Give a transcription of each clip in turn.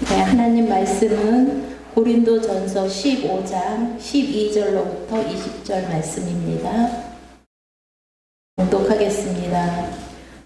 네, 하나님 말씀은 고린도전서 15장 12절로부터 20절 말씀입니다. 봉독하겠습니다.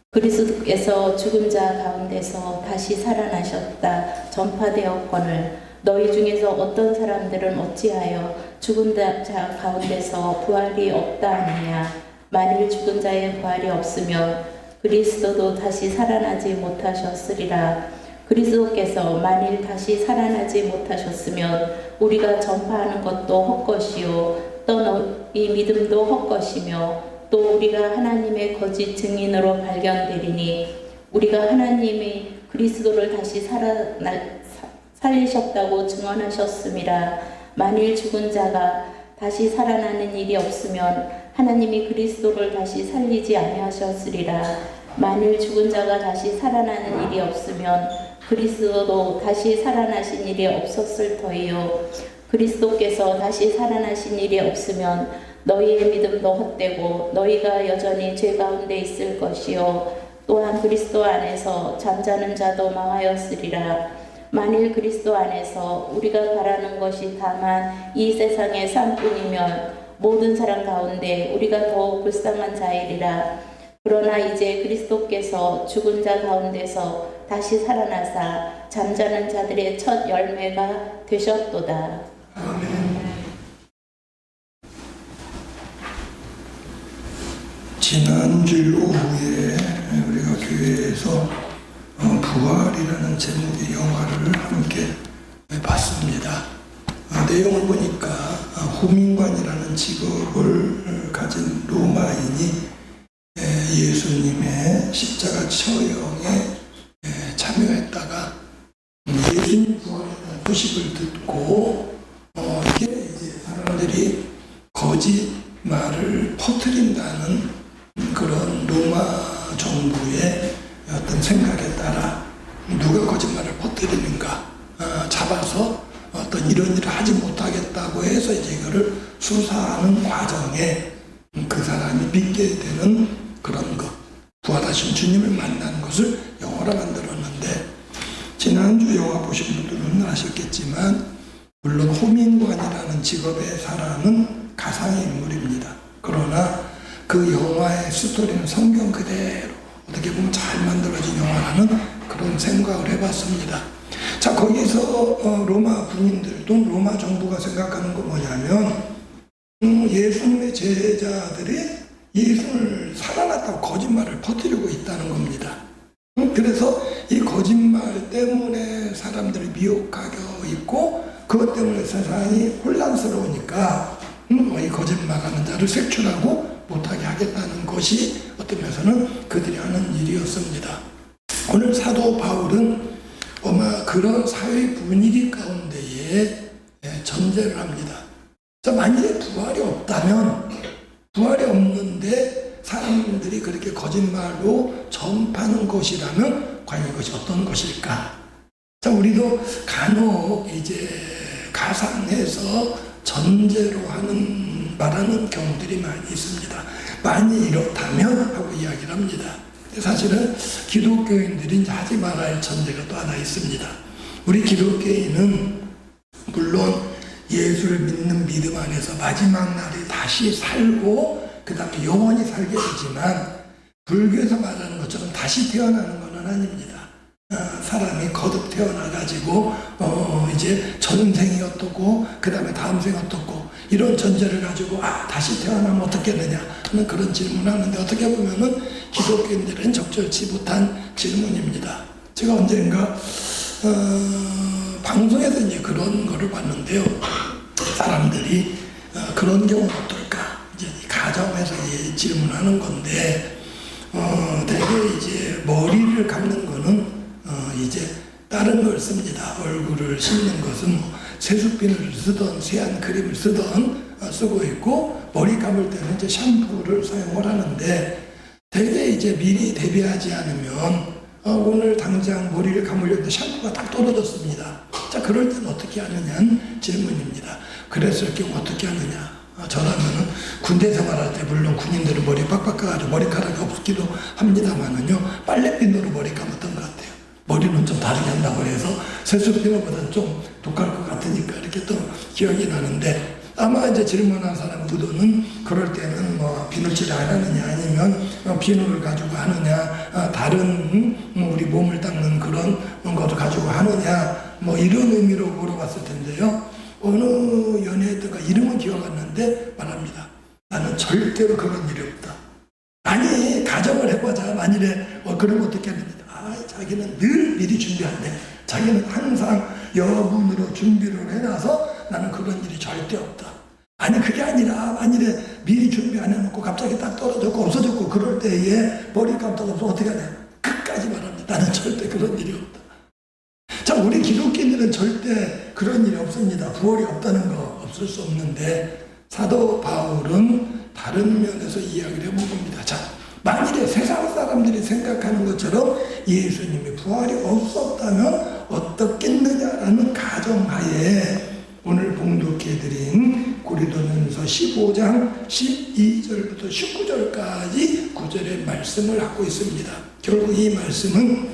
그리스도께서 죽은 자 가운데서 다시 살아나셨다 전파되었거늘 너희 중에서 어떤 사람들은 어찌하여 죽은 자 가운데서 부활이 없다 하느냐. 만일 죽은 자의 부활이 없으면 그리스도도 다시 살아나지 못하셨으리라. 그리스도께서 만일 다시 살아나지 못하셨으면 우리가 전파하는 것도 헛것이요 또 너희 믿음도 헛것이며 또 우리가 하나님의 거짓 증인으로 발견되리니 우리가 하나님이 그리스도를 다시 살리셨다고 증언하셨음이라. 만일 죽은 자가 다시 살아나는 일이 없으면 하나님이 그리스도를 다시 살리지 아니하셨으리라. 만일 죽은 자가 다시 살아나는 일이 없으면 그리스도도 다시 살아나신 일이 없었을 터이요. 그리스도께서 다시 살아나신 일이 없으면 너희의 믿음도 헛되고 너희가 여전히 죄 가운데 있을 것이요 또한 그리스도 안에서 잠자는 자도 망하였으리라. 만일 그리스도 안에서 우리가 바라는 것이 다만 이 세상의 삶뿐이면 모든 사람 가운데 우리가 더욱 불쌍한 자이리라. 그러나 이제 그리스도께서 죽은 자 가운데서 다시 살아나사 잠자는 자들의 첫 열매가 되셨도다. 아멘. 지난주 오후에 우리가 교회에서 부활이라는 제목의 영화를 함께 봤습니다. 내용을 보니까 호민관이라는 직업을 가진 로마인이 예수님의 십자가 처형에 참여했다가 예수님 부활이라는 소식을 듣고 이게 이제 사람들이 거짓 말을 퍼뜨린다는 그런 로마 정부의 어떤 생각에 따라 누가 거짓말을 퍼뜨리는가 잡아서 어떤 이런 일을 하지 못하겠다고 해서 이제 이거를 수사하는 과정에 그 사람이 믿게 되는 그런 것, 부활하신 주님을 만나는 것을 영화로 만들었는데, 지난주 영화 보신 분들은 아셨겠지만 물론 호민관이라는 직업의 사람은 가상의 인물입니다. 그러나 그 영화의 스토리는 성경 그대로 어떻게 보면 잘 만들어진 영화라는 그런 생각을 해봤습니다. 자, 거기서 로마 군인들 또는 로마 정부가 생각하는 거 뭐냐면 예수님의 제자들이 예수를 살아났다고 거짓말을 퍼뜨리고 있다는 겁니다. 그래서 이 거짓말 때문에 사람들이 미혹하고 있고 그것 때문에 세상이 혼란스러우니까 이 거짓말하는 자를 색출하고 못하게 하겠다는 것이 어떤 면에서는 그들이 하는 일이었습니다. 오늘 사도 바울은 아마 그런 사회 분위기 가운데에 전제를 합니다. 자, 만일에 부활이 없다면, 부활이 없는데 사람들이 그렇게 거짓말로 전파하는 것이라면 과연 이것이 어떤 것일까? 자, 우리도 간혹 이제 가상해서 전제로 말하는 경우들이 많이 있습니다. 만약 이렇다면 하고 이야기를 합니다. 사실은 기독교인들이 이제 하지 말아야 할 전제가 또 하나 있습니다. 우리 기독교인은 물론 예수를 믿는 믿음 안에서 마지막 날에 다시 살고 그 다음에 영원히 살게 되지만 불교에서 말하는 것처럼 다시 태어나는 것은 아닙니다. 사람이 거듭 태어나가지고 이제 전생이 어떻고 그 다음에 다음 생이 어떻고 이런 전제를 가지고 다시 태어나면 어떻겠느냐 하는 그런 질문을 하는데, 어떻게 보면은 기독교인들은 적절치 못한 질문입니다. 제가 언젠가 방송에서 이제 그런 거를 봤는데요. 사람들이 그런 경우는 어떨까? 이제 가정에서 질문하는 건데, 되게 이제 머리를 감는 거는 이제 다른 걸 씁니다. 얼굴을 씻는 것은 세수비누를 쓰던 세안 크림을 쓰던 쓰고 있고, 머리 감을 때는 이제 샴푸를 사용을 하는데, 되게 이제 미리 대비하지 않으면 오늘 당장 머리를 감으려는데 샴푸가 딱 떨어졌습니다. 자, 그럴 때는 어떻게 하느냐는 질문입니다. 그랬을 경우 어떻게 하느냐? 저라면은 군대 생활할 때 물론 군인들은 머리 빡빡해가지고 머리카락이 없기도 합니다만은요, 빨래비누로 머리 감았던 것 같아요. 머리는 좀 다르게 한다고 해서 세수비누보다는 좀 독할 것 같으니까 이렇게 또 기억이 나는데, 아마 이제 질문한 사람 의도는 그럴 때는 뭐 비누칠을 안 하느냐, 아니면 비누를 가지고 하느냐, 다른 우리 몸을 닦는 그런 것을 가지고 하느냐, 뭐 이런 의미로 물어봤을 텐데요. 어느 연예인가 이름은 기억 안 나는데 말합니다. 나는 절대로 그런 일이 없다. 아니, 가정을 해보자. 만일에 그러면 어떻게 하는데, 자기는 늘 미리 준비한대. 자기는 항상 여분으로 준비를 해놔서 나는 그런 일이 절대 없다. 아니, 그게 아니라 만일에 미리 준비 안 해놓고 갑자기 딱 떨어졌고 없어졌고 그럴 때에 머리 감독 없으면 어떻게 하냐. 끝까지 말합니다. 나는 절대 그런 일이 없다. 자, 우리 기독교인들은 절대 그런 일이 없습니다. 부활이 없다는 거 없을 수 없는데, 사도 바울은 다른 면에서 이야기를 해본 겁니다. 자, 만일에 세상 사람들이 생각하는 것처럼 예수님이 부활이 없었다면 어떻겠느냐라는 가정하에 오늘 봉독해드린 고린도전서 15장 12절부터 19절까지 구절의 말씀을 하고 있습니다. 결국 이 말씀은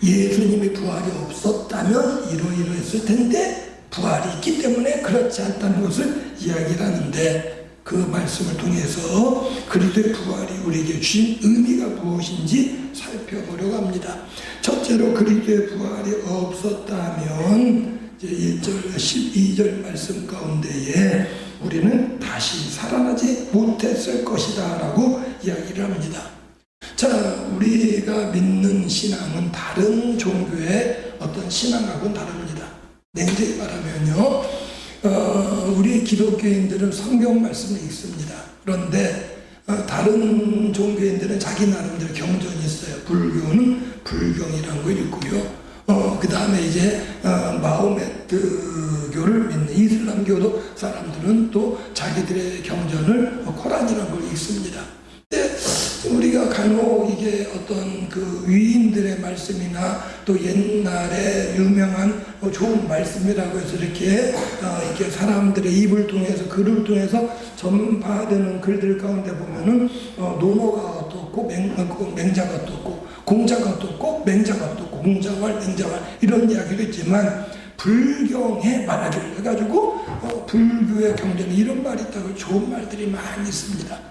예수님이 부활이 없었다면 이러이러했을 텐데 부활이 있기 때문에 그렇지 않다는 것을 이야기를 하는데, 그 말씀을 통해서 그리스도의 부활이 우리에게 주신 의미가 무엇인지 살펴보려고 합니다. 첫째로 그리스도의 부활이 없었다면 이제 1절 12절 말씀 가운데에 우리는 다시 살아나지 못했을 것이다 라고 이야기를 합니다. 자, 우리가 믿는 신앙은 다른 종교의 어떤 신앙하고는 다릅니다. 냉정히 말하면요, 우리 기독교인들은 성경 말씀을 읽습니다. 그런데 다른 종교인들은 자기 나름대로 경전이 있어요. 불교는 불경이라는 걸 읽고요. 그 다음에 이제 마호메트교를 믿는 이슬람교도 사람들은 또 자기들의 경전을 코란이라는 걸 읽습니다. 근데 우리가 간혹 이게 어떤 그 위인들의 말씀이나 또 옛날에 유명한 좋은 말씀이라고 해서 이렇게 사람들의 입을 통해서 글을 통해서 전파되는 글들 가운데 보면은 논어가 떴고 맹자가 떴고 공자가 떴고 맹자가 떴고 공자왈 맹자왈 이런 이야기도 있지만, 불경에 말하기를 해가지고 불교의 경전에 이런 말이 있다고 좋은 말들이 많이 있습니다.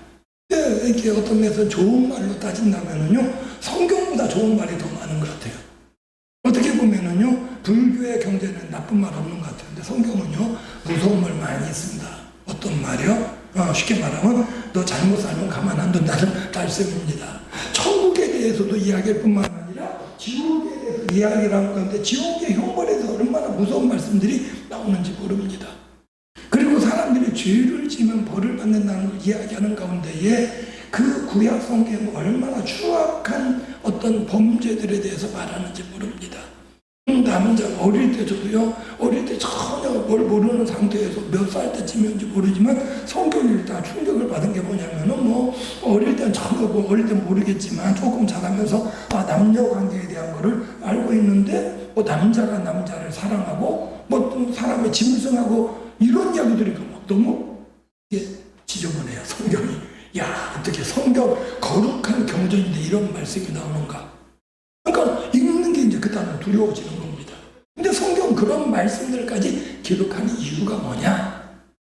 이렇게 어떤 면에서 좋은 말로 따진다면은요, 성경보다 좋은 말이 더 많은 것 같아요. 어떻게 보면은요, 불교의 경제는 나쁜 말 없는 것 같아요. 근데 성경은요, 무서운 말 많이 있습니다. 어떤 말이요? 쉽게 말하면 너 잘못 살면 가만 안 둔다는 말씀입니다. 천국에 대해서도 이야기할 뿐만 아니라 지옥에 대해서 이야기를 하는 건데, 지옥의 형벌에서 얼마나 무서운 말씀들이 나오는지 모릅니다. 그리고 사람들이 죄를 지면 벌을 받는다는 걸 이야기하는 가운데에 그 구약 성경은 얼마나 추악한 어떤 범죄들에 대해서 말하는지 모릅니다. 남자가 어릴 때, 저도요, 어릴 때 전혀 뭘 모르는 상태에서 몇 살 때쯤이었는지 모르지만 성경을 읽다가 충격을 받은 게 뭐냐면은 어릴 때는 전혀 어릴 때 모르겠지만 조금 자라면서 남녀 관계에 대한 거를 알고 있는데, 남자가 남자를 사랑하고 사람의 짐승하고 이런 이야기들이 막 너무 지저분해요, 성경이. 야, 어떻게 성경 거룩한 경전인데 이런 말씀이 나오는가? 그러니까 읽는 게 이제 그다음에 두려워지는 겁니다. 근데 성경 그런 말씀들까지 기록하는 이유가 뭐냐?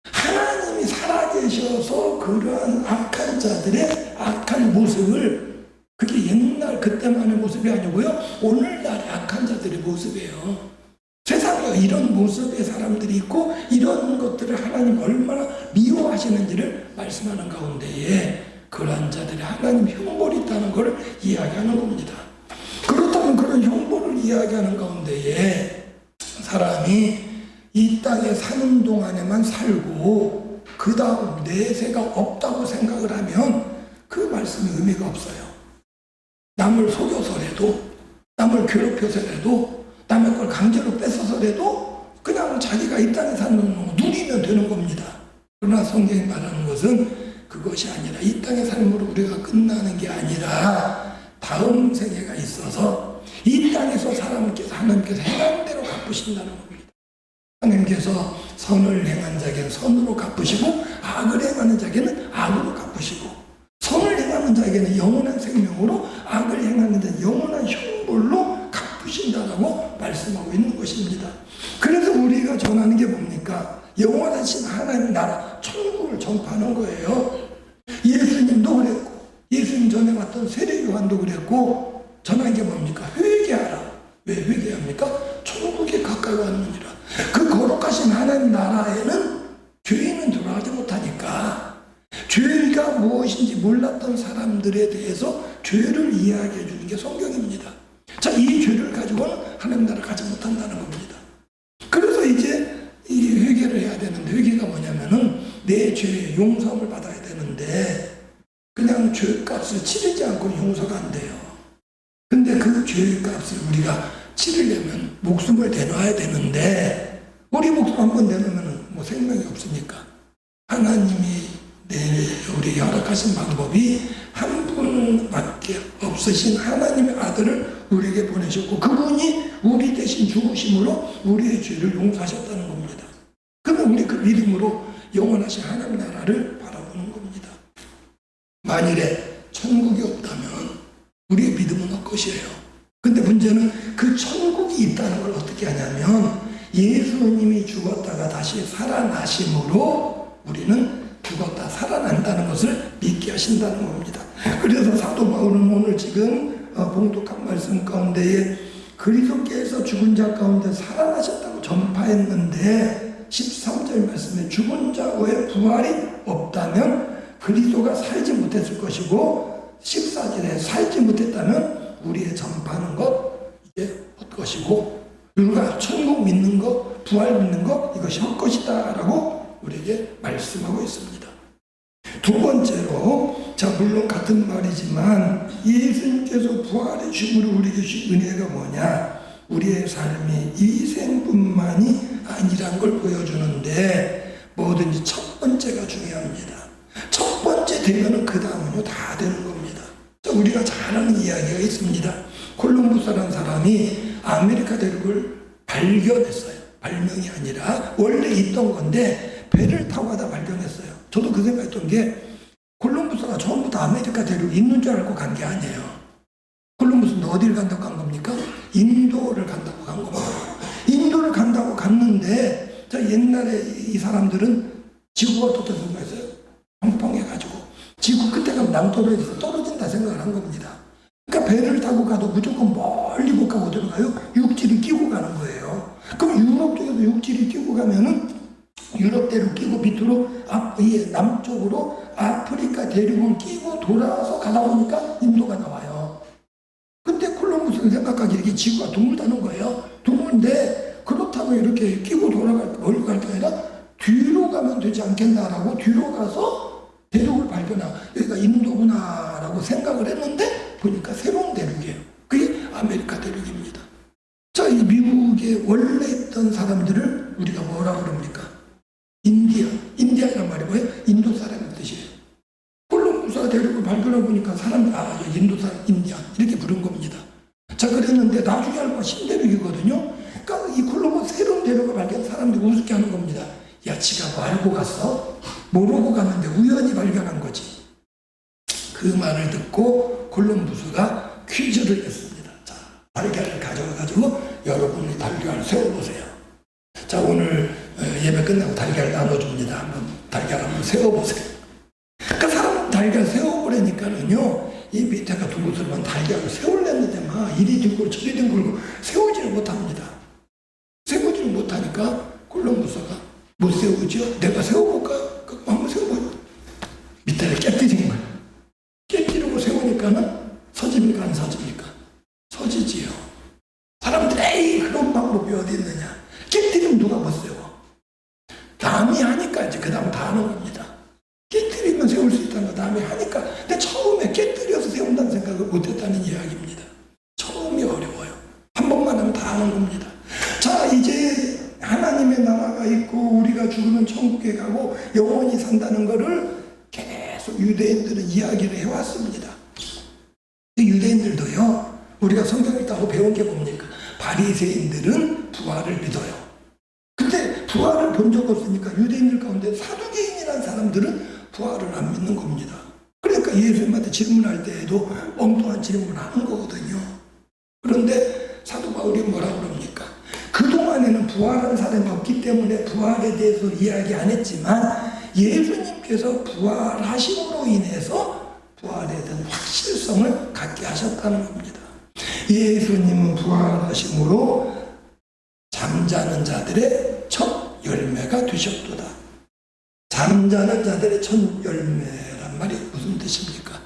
하나님이 살아계셔서 그러한 악한 자들의 악한 모습을, 그게 옛날 그때만의 모습이 아니고요, 오늘날의 악한 자들의 모습이에요. 세상에 이런 모습의 사람들이 있고 이런 것들을 하나님 얼마나 미워하시는지를 말씀하는 가운데에 그러한 자들이 하나님 형벌이 있다는 것을 이야기하는 겁니다. 그렇다면 그런 형벌을 이야기하는 가운데에 사람이 이 땅에 사는 동안에만 살고 그 다음 내세가 없다고 생각을 하면 그 말씀이 의미가 없어요. 남을 속여서라도, 남을 괴롭혀서라도, 남의 걸 강제로 뺏어서라도 그냥 자기가 이 땅에 사는 거 누리면 되는 겁니다. 그러나 성경이 말하는 것은 그것이 아니라, 이 땅의 삶으로 우리가 끝나는 게 아니라 다음 생애가 있어서 이 땅에서 하나님께서 행한 대로 갚으신다는 겁니다. 하나님께서 선을 행한 자에게는 선으로 갚으시고 악을 행하는 자에게는 악으로 갚으시고, 선을 행하는 자에게는 영원한 생명으로, 악을 행하는 자는 영원한 형벌로 갚으시고 베푸신다라고 말씀하고 있는 것입니다. 그래서 우리가 전하는 게 뭡니까? 영원하신 하나님 나라 천국을 전파하는 거예요. 예수님도 그랬고 예수님 전에 왔던 세례요한도 그랬고 전한 게 뭡니까? 회개하라. 왜 회개합니까? 천국에 가까이 왔느니라. 그 거룩하신 하나님 나라에는 죄인은 들어가지 못하니까 죄가 무엇인지 몰랐던 사람들에 대해서 죄를 이야기해 주는 게 성경입니다. 자, 이 죄를 가지고는 하나님 나라 가지 못한다는 겁니다. 그래서 이제 이 회개를 해야 되는데, 회개가 뭐냐면은 내 죄의 용서를 받아야 되는데 그냥 죄값을 치르지 않고는 용서가 안 돼요. 근데 그 죄값을 우리가 치르려면 목숨을 내놔야 되는데, 우리 목숨 한번 내놓으면 뭐 생명이 없으니까 하나님이 우리에게 허락하신 방법이 한 분밖에 없으신 하나님의 아들을 우리에게 보내셨고, 그분이 우리 대신 죽으심으로 우리의 죄를 용서하셨다는 겁니다. 그러면 우리 그 믿음으로 영원하신 하나님 나라를 바라보는 겁니다. 만일에 천국이 없다면 우리의 믿음은 헛것이에요. 근데 문제는 그 천국이 있다는 걸 어떻게 하냐면, 예수님이 죽었다가 다시 살아나심으로 우리는 죽었다 살아난다는 것을 믿게 하신다는 겁니다. 그래서 사도 바울은 오늘 지금 봉독한 말씀 가운데에 그리스도께서 죽은 자 가운데 살아나셨다고 전파했는데, 13절 말씀에 죽은 자 외에 부활이 없다면 그리스도가 살지 못했을 것이고, 14절에 살지 못했다면 우리의 전파하는 것 이게 헛것이고, 우리가 천국 믿는 것, 부활 믿는 것, 이것이 헛것이다 라고 우리에게 말씀하고 있습니다. 두 번째로, 자 물론 같은 말이지만 예수님께서 부활의 주심으로 우리에게 주신 은혜가 뭐냐? 우리의 삶이 이 생뿐만이 아니란 걸 보여주는데, 뭐든지 첫 번째가 중요합니다. 첫 번째 되면은 그 다음은요 다 되는 겁니다. 자, 우리가 잘 아는 이야기가 있습니다. 콜럼부스라는 사람이 아메리카 대륙을 발견했어요. 발명이 아니라 원래 있던 건데 배를 타고 가다 발견했어요. 저도 그 생각했던 게, 콜럼부스가 처음부터 아메리카 대륙 있는 줄 알고 간 게 아니에요. 콜럼부스는 어디를 간다고 간 겁니까? 인도를 간다고 간 겁니다. 인도를 간다고 갔는데, 자, 옛날에 이 사람들은 지구가 어떻게 생각했어요? 펑펑해가지고 지구 끝에 가면 남도로에서 떨어진다 생각을 한 겁니다. 그러니까 배를 타고 가도 무조건 멀리 못 가고 들어가요. 육지를 끼고 가는 거예요. 그럼 유럽 쪽에서 육지를 끼고 가면은 유럽 대륙 끼고 밑으로 남쪽으로 아프리카 대륙을 끼고 돌아서 가다 보니까 인도가 나와요. 근데 콜럼부스는 생각하기에 이게 지구가 둥글다는 거예요. 둥글데 그렇다고 이렇게 끼고 멀리 갈 게 아니라 뒤로 가면 되지 않겠나라고 뒤로 가서 대륙을 발견하고, 여기가 인도구나라고 생각을 했는데 보니까 새로운 대륙이에요. 그게 아메리카 대륙입니다. 자, 이 미국에 원래 있던 사람들을 우리가 뭐라고 그럽니까? 인디아란 말이 뭐예요? 인도 사람의 뜻이에요. 콜럼부스가 대륙을 발견해 보니까 사람들이 인도 사람, 인디안 이렇게 부른 겁니다. 자, 그랬는데 나중에 알고 신대륙이거든요. 그러니까 이 콜럼부스 새로운 대륙을 발견한 사람들이 우습게 하는 겁니다. 야, 지가 뭐 알고 갔어? 모르고 갔는데 우연히 발견한 거지. 그 말을 듣고 콜럼부스가 퀴즈를 냈습니다. 자, 달걀을 가져와가지고 여러분이 달걀을 세워보세요. 자, 오늘 예배 끝나고 달걀 나눠줍니다. 한번 달걀 한번 세워보세요. 그러니까 사람은 달걀 세워보려니까는요, 이 밑에가 두고서만 달걀을 세우려는데 막 이리 둥글고 저리 둥글고 세우지를 못합니다. 세우지를 못하니까 콜럼부스가 못 세우죠? 내가 세워볼까? 그럼 한번 세워봐요. 밑에를 깨뜨린 거예요. 깨뜨리고 세우니까는 서집니까? 안 서집니까? 서지지요. 사람들이 에이 그런 방법이 어디 있느냐. 깨뜨리면 누가 못 세워? 남이 하니까 이제 그 다음 다 하는 겁니다. 깨뜨리면 세울 수 있다는 거 남이 하니까. 근데 처음에 깨뜨려서 세운다는 생각을 못했다는 이야기입니다. 처음이 어려워요. 한 번만 하면 다 하는 겁니다. 자, 이제 하나님의 나라가 있고 우리가 죽으면 천국에 가고 영원히 산다는 것을 계속 유대인들은 이야기를 해왔습니다. 유대인들도요, 우리가 성경을 따고 배운 게 뭡니까? 바리새인들은 부활을 믿어요. 근데 부활을 본 적 없으니까 유대인들 가운데 사두개인이라는 사람들은 부활을 안 믿는 겁니다. 그러니까 예수님한테 질문할 때에도 엉뚱한 질문을 하는 거거든요. 그런데 사도 바울이 부활한 사람이 없기 때문에 부활에 대해서 이야기 안 했지만 예수님께서 부활하심으로 인해서 부활에 대한 확실성을 갖게 하셨다는 겁니다. 예수님은 부활하심으로 잠자는 자들의 첫 열매가 되셨도다. 잠자는 자들의 첫 열매란 말이 무슨 뜻입니까?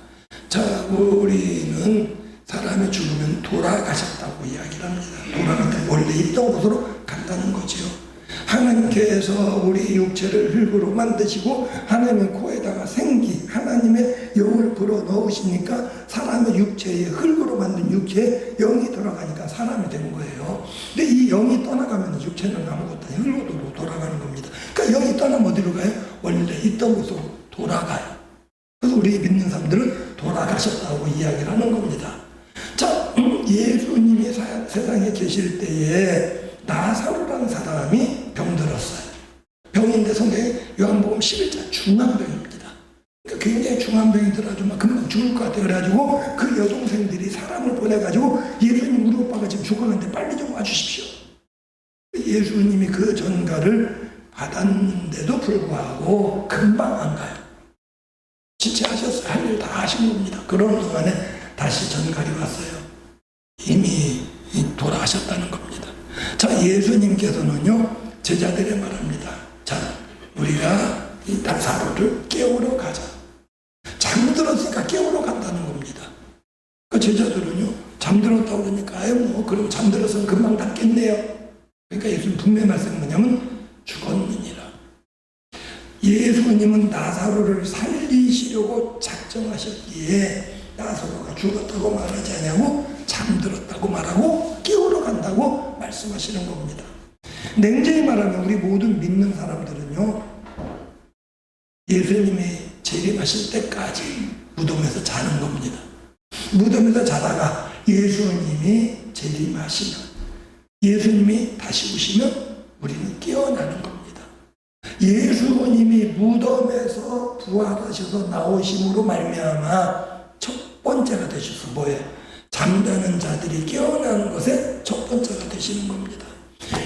자, 우리는 사람이 죽으면 돌아가셨다고 이야기를 합니다. 돌아간다. 원래 있던 곳으로 간다는 거지요. 하나님께서 우리 육체를 흙으로 만드시고 하나님의 코에다가 생기, 하나님의 영을 불어 넣으시니까 사람의 육체에 흙으로 만든 육체에 영이 들어가니까 사람이 된 거예요. 근데 이 영이 떠나가면 육체는 아무것도 아니고 흙으로 돌아가는 겁니다. 그러니까 영이 떠나면 어디로 가요? 원래 있던 곳으로 돌아가요. 그래서 우리 믿는 사람들은 돌아가셨다고 이야기를 하는 겁니다. 자, 예수님이 세상에 계실 때에 나사로라는 사람이 병들었어요. 병인데 성경에 요한복음 11장 중환병입니다. 그러니까 굉장히 중환병이더라. 아주 막 금방 죽을 것 같아. 그래가지고 그 여동생들이 사람을 보내가지고 예수님 우리 오빠가 지금 죽어가는데 빨리 좀 와주십시오. 예수님이 그 전가를 받았는데도 불구하고 금방 안 가요. 지체하셨어요. 할 일 다 하신 겁니다. 그런 동안에 다시 전갈이 왔어요. 이미 돌아가셨다는 겁니다. 자, 예수님께서는요, 제자들에 말합니다. 자, 우리가 이 나사로를 깨우러 가자. 잠들었으니까 깨우러 간다는 겁니다. 그 제자들은요, 잠들었다고 그러니까, 아유, 뭐, 그럼 잠들어서는 금방 낫겠네요. 그러니까 예수님 분명히 말씀은 뭐냐면, 죽었느니라. 예수님은 나사로를 살리시려고 작정하셨기에 나사로가 죽었다고 말하지 않냐고 잠들었다고 말하고 깨우러 간다고 말씀하시는 겁니다. 냉정히 말하면 우리 모든 믿는 사람들은요, 예수님이 재림하실 때까지 무덤에서 자는 겁니다. 무덤에서 자다가 예수님이 재림하시면, 예수님이 다시 오시면 우리는 깨어나는 겁니다. 예수님이 무덤에서 부활하셔서 나오심으로 말미암아 첫 번째가 되셔서 뭐예요? 잠자는 자들이 깨어나는 것에 첫 번째가 되시는 겁니다.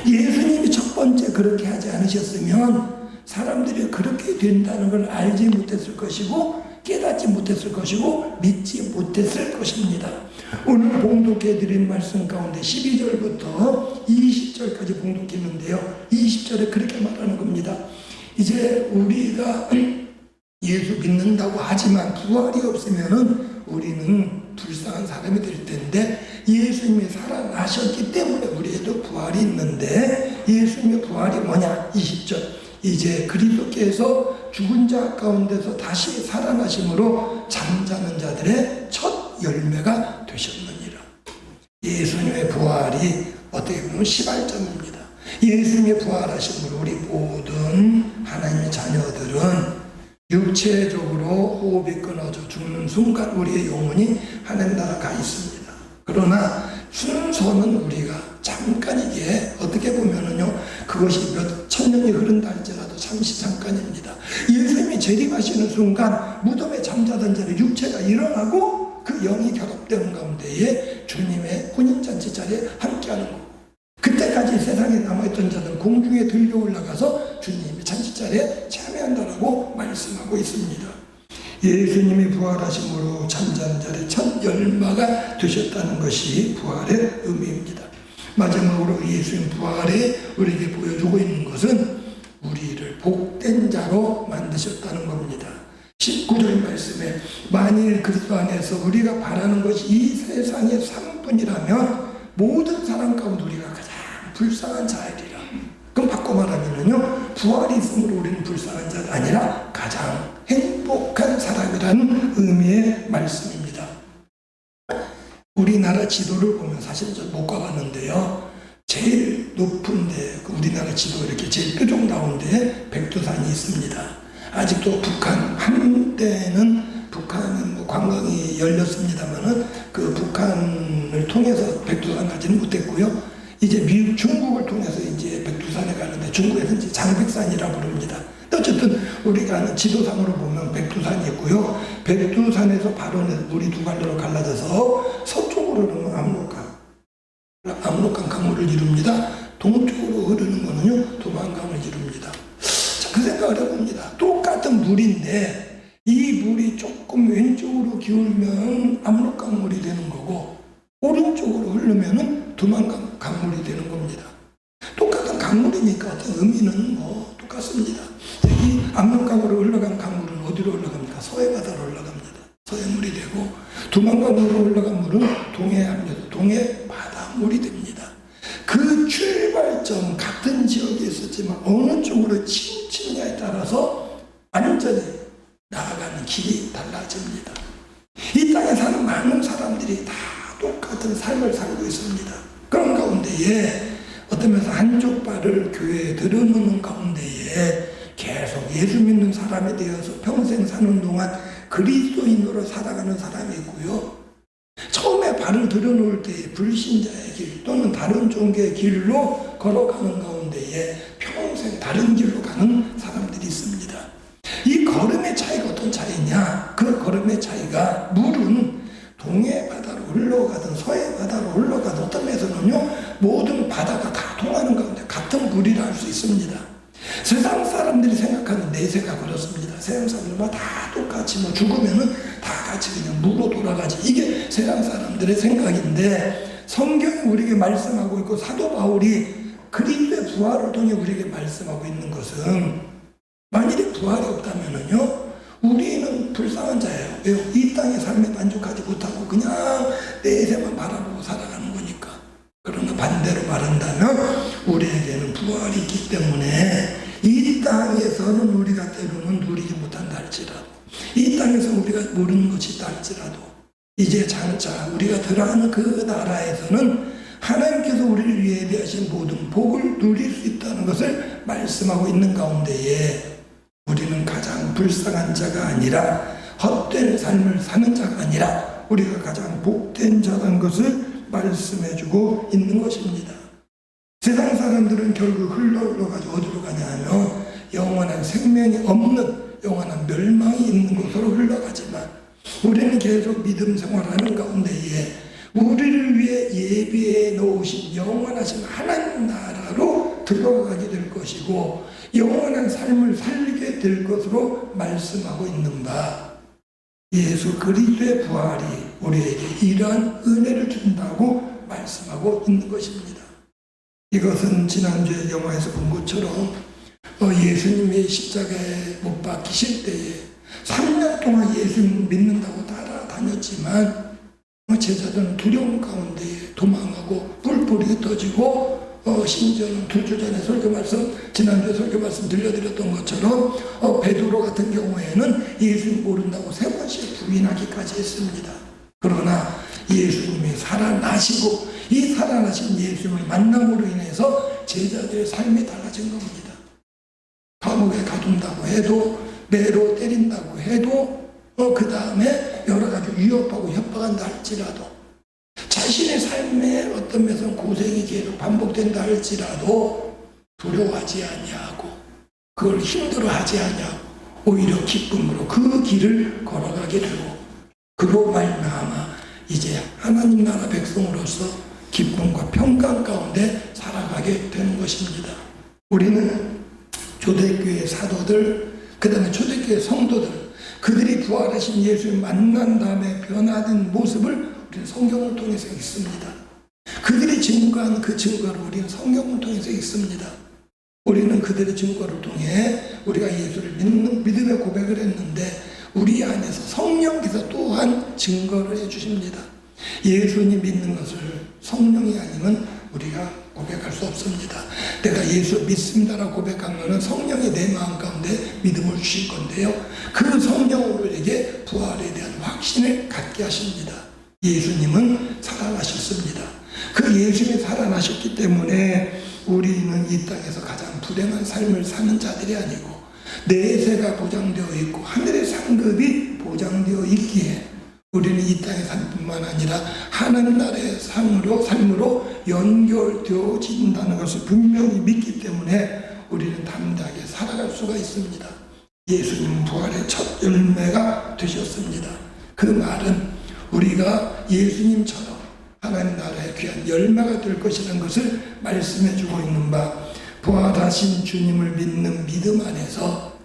예수님이 첫 번째 그렇게 하지 않으셨으면 사람들이 그렇게 된다는 걸 알지 못했을 것이고 깨닫지 못했을 것이고 믿지 못했을 것입니다. 오늘 봉독해드린 말씀 가운데 12절부터 20절까지 봉독했는데요. 20절에 그렇게 말하는 겁니다. 이제 우리가 예수 믿는다고 하지만 부활이 없으면은 우리는 불쌍한 사람이 될 텐데 예수님이 살아나셨기 때문에 우리에도 부활이 있는데 예수님의 부활이 뭐냐? 20절. 이제 그리스도께서 죽은 자 가운데서 다시 살아나심으로 잠자는 자들의 첫 열매가 되셨느니라. 예수님의 부활이 어떻게 보면 시발점입니다. 예수님의 부활하심으로 우리 모든 하나님의 자녀들은 육체적으로 호흡이 끊어져 죽는 순간 우리의 영혼이 하나님 나라 가 있습니다. 그러나 순서는 우리가 잠깐이기에 어떻게 보면은요, 그것이 몇 천년이 흐른다 할지라도 잠시 잠깐입니다. 예수님이 재림하시는 순간 무덤에 잠자던 자의 육체가 일어나고 그 영이 결합되는 가운데에 주님의 혼인잔치 자리에 함께하는 거고, 그때까지 세상에 남아있던 자들은 공중에 들려 올라가서 주님의 잔치자리에 참여한다라고 말씀하고 있습니다. 예수님이 부활하심으로 잠자는 자의 첫 열마가 되셨다는 것이 부활의 의미입니다. 마지막으로 예수님 부활에 우리에게 보여주고 있는 것은 우리를 복된 자로 만드셨다는 겁니다. 19절 말씀에 만일 그리스도 안에서 우리가 바라는 것이 이 세상의 삶뿐이라면 모든 사람 가운데 우리가 가장 불쌍한 자이리라. 그럼 바꿔 말하면요, 부활이 있으므로 우리는 불쌍한 자가 아니라 가장 행복한 사람이라는 의미의 말씀입니다. 우리나라 지도를 보면 사실 저 못 가봤는데요, 제일 높은데 우리나라 지도 이렇게 제일 뾰족 나온 데에 백두산이 있습니다. 아직도 북한 한때는 북한은 뭐 관광이 열렸습니다만은 그 북한을 통해서 백두산 가지는 못했고요. 이제 미국, 중국을 통해서 이제 백두산에 가는데 중국에서 이제 장백산이라 부릅니다. 어쨌든 우리가 아는 지도상으로 보면 백두산이 있고요. 백두산에서 바로 물이 두 갈래로 갈라져서 서쪽으로 흐르는 압록강 강물을 이룹니다. 동쪽으로 흐르는 강인데 이 물이 조금 왼쪽으로 기울면 압록 강물이 되는 거고 오른쪽으로 흐르면 두만 강물이 되는 겁니다. 똑같은 강물이니까 어떤 의미는 뭐 똑같습니다. 이 압록 강으로 흘러간 강물은 어디로 흘러갑니까? 서해 바다로 흘러갑니다. 서해물이 되고 두만 강으로 흘러간 물은 동해 바다물이 됩니다. 그 출발점 같은 지역에 있었지만 어느 쪽으로 치우치느냐에 따라서 완전히 나아가는 길이 달라집니다. 이 땅에 사는 많은 사람들이 다 똑같은 삶을 살고 있습니다. 그런 가운데에 어떤 면에서 한쪽 발을 교회에 들여놓는 가운데에 계속 예수 믿는 사람이 되어서 평생 사는 동안 그리스도인으로 살아가는 사람이 있고요. 처음에 발을 들여놓을 때 불신자의 길 또는 다른 종교의 길로 걸어가는 가운데에 평생 다른 길로 가는 사람들이 있습니다. 이 걸음의 차이가 어떤 차이냐? 그 걸음의 차이가 물은 동해 바다로 흘러가든 서해 바다로 흘러가든 어떤 면에서는요 모든 바다가 다 통하는 가운데 같은 물이라 할 수 있습니다. 세상 사람들이 생각하는 내세가 그렇습니다. 세상 사람들만 다 똑같이 죽으면은 다 같이 그냥 무로 돌아가지. 이게 세상 사람들의 생각인데 성경이 우리에게 말씀하고 있고 사도 바울이 그리스도의 부활을 통해 우리에게 말씀하고 있는 것은 만일에 부활이 없다면은요 우리는 불쌍한 자예요. 왜요? 이 땅의 삶에 만족하지 못하고 그냥 내세만 바라보고 살아가는 거니까. 그러나 반대로 말한다면 우리에게는 부활이 있기 때문에 이 땅에서는 우리가 때로는 누리지 못한다 할지라도 이 땅에서 우리가 모르는 것이 있다 할지라도 이제 장차 우리가 들어가는 그 나라에서는 하나님께서 우리를 예비하신 모든 복을 누릴 수 있다는 것을 말씀하고 있는 가운데에 우리는 가장 불쌍한 자가 아니라 헛된 삶을 사는 자가 아니라 우리가 가장 복된 자라는 것을 말씀해주고 있는 것입니다. 세상 사람들은 결국 흘러가지고 어디로 가냐 하면 영원한 생명이 없는 영원한 멸망이 있는 곳으로 흘러가지만 우리는 계속 믿음 생활하는 가운데에 우리를 위해 예비해 놓으신 영원하신 하나님 나라로 들어가게 될 것이고 영원한 삶을 살게 될 것으로 말씀하고 있는 바 예수 그리스도의 부활이 우리에게 이러한 은혜를 준다고 말씀하고 있는 것입니다. 이것은 지난주에 영화에서 본 것처럼 예수님이 십자가에 못 박히실 때에 3년 동안 예수님 믿는다고 따라다녔지만 제자들은 두려움 가운데 도망하고 뿔뿔이 터지고 심지어는 2주 전에 지난주에 설교 말씀 들려드렸던 것처럼 베드로 같은 경우에는 예수님 모른다고 3번씩 부인하기까지 했습니다. 그러나 예수님이 살아나시고 이 살아나신 예수님을 만남으로 인해서 제자들의 삶이 달라진 겁니다. 감옥에 가둔다고 해도 매로 때린다고 해도 그 다음에 여러 가지 위협하고 협박한다 할지라도 자신의 삶에 어떤 면에서 고생이 계속 반복된다 할지라도 두려워하지 아니하고 그걸 힘들어하지 아니하고 오히려 기쁨으로 그 길을 걸어가게 되고 그로 말미암아 이제 하나님 나라 백성으로서 기쁨과 평강 가운데 살아가게 되는 것입니다. 우리는 초대교회 사도들 그 다음에 초대교회 성도들 그들이 부활하신 예수를 만난 다음에 변화된 모습을 우리는 성경을 통해서 읽습니다. 그들이 증거한 그 증거를 우리는 성경을 통해서 읽습니다. 우리는 그들의 증거를 통해 우리가 예수를 믿음의 고백을 했는데 우리 안에서 성령께서 또한 증거를 해주십니다. 예수님 믿는 것을 성령이 아니면 우리가 고백할 수 없습니다. 내가 예수 믿습니다라고 고백한 것은 성령이 내 마음 가운데 믿음을 주실 건데요. 그 성령으로 우리에게 부활에 대한 확신을 갖게 하십니다. 예수님은 살아나셨습니다. 그 예수님이 살아나셨기 때문에 우리는 이 땅에서 가장 불행한 삶을 사는 자들이 아니고 내세가 보장되어 있고 하늘의 상급이 보장되어 있기에 우리는 이 땅의 삶뿐만 아니라 하나님 나라의 삶으로 연결되어진다는 것을 분명히 믿기 때문에 우리는 담대하게 살아갈 수가 있습니다. 예수님은 부활의 첫 열매가 되셨습니다. 그 말은 우리가 예수님처럼 하나님 나라의 귀한 열매가 될 것이라는 것을 말씀해 주고 있는 바 부활하신 주님을 믿는 믿음 안에서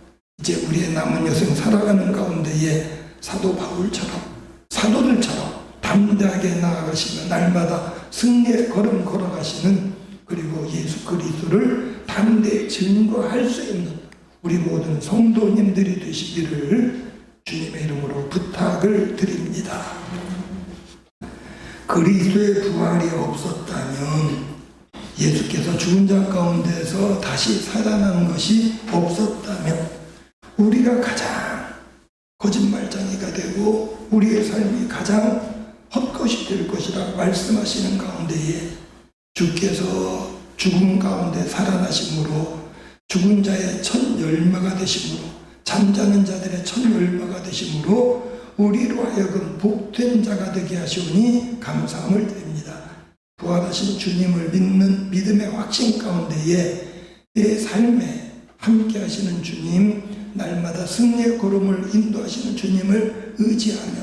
이제 우리의 남은 여생 살아가는 가운데에 사도 바울처럼 사도들처럼 담대하게 나아가시며 날마다 승리의 걸음 걸어가시는, 그리고 예수 그리스도를 담대히 증거할 수 있는 우리 모든 성도님들이 되시기를 주님의 이름으로 부탁을 드립니다. 그리스도의 부활이 없었다면, 예수께서 죽은 자 가운데서 다시 살아나는 것이 없었다면 우리가 가장 거짓말쟁이가 되고 우리의 삶이 가장 헛것이 될 것이라 말씀하시는 가운데에 주께서 죽음 가운데 살아나심으로 죽은 자의 첫 열매가 되심으로, 잠자는 자들의 첫 열매가 되심으로 우리로 하여금 복된 자가 되게 하시오니 감사함을 드립니다. 부활하신 주님을 믿는 믿음의 확신 가운데에 내 삶에 함께 하시는 주님, 날마다 승리의 걸음을 인도하시는 주님을 의지하며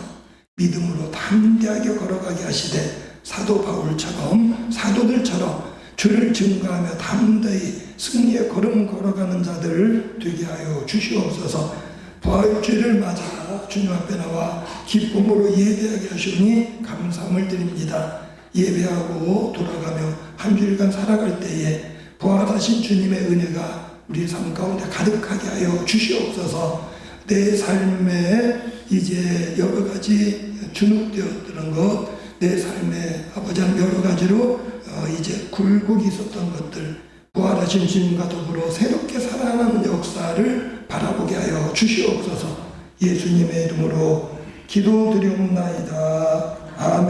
믿음으로 담대하게 걸어가게 하시되, 사도 바울처럼 사도들처럼 주를 증거하며 담대히 승리의 걸음 걸어가는 자들 되게 하여 주시옵소서. 부활주를 맞아 주님 앞에 나와 기쁨으로 예배하게 하시니 감사함을 드립니다. 예배하고 돌아가며 한 주일간 살아갈 때에 부활하신 주님의 은혜가 우리 삶 가운데 가득하게 하여 주시옵소서. 내 삶에 이제 여러 가지 주눅되었던 것, 내 삶에 아버지 한 여러 가지로 이제 굴곡이 있었던 것들, 부활하신 주님과 더불어 새롭게 살아나는 역사를 바라보게 하여 주시옵소서. 예수님의 이름으로 기도드리옵나이다. 아멘.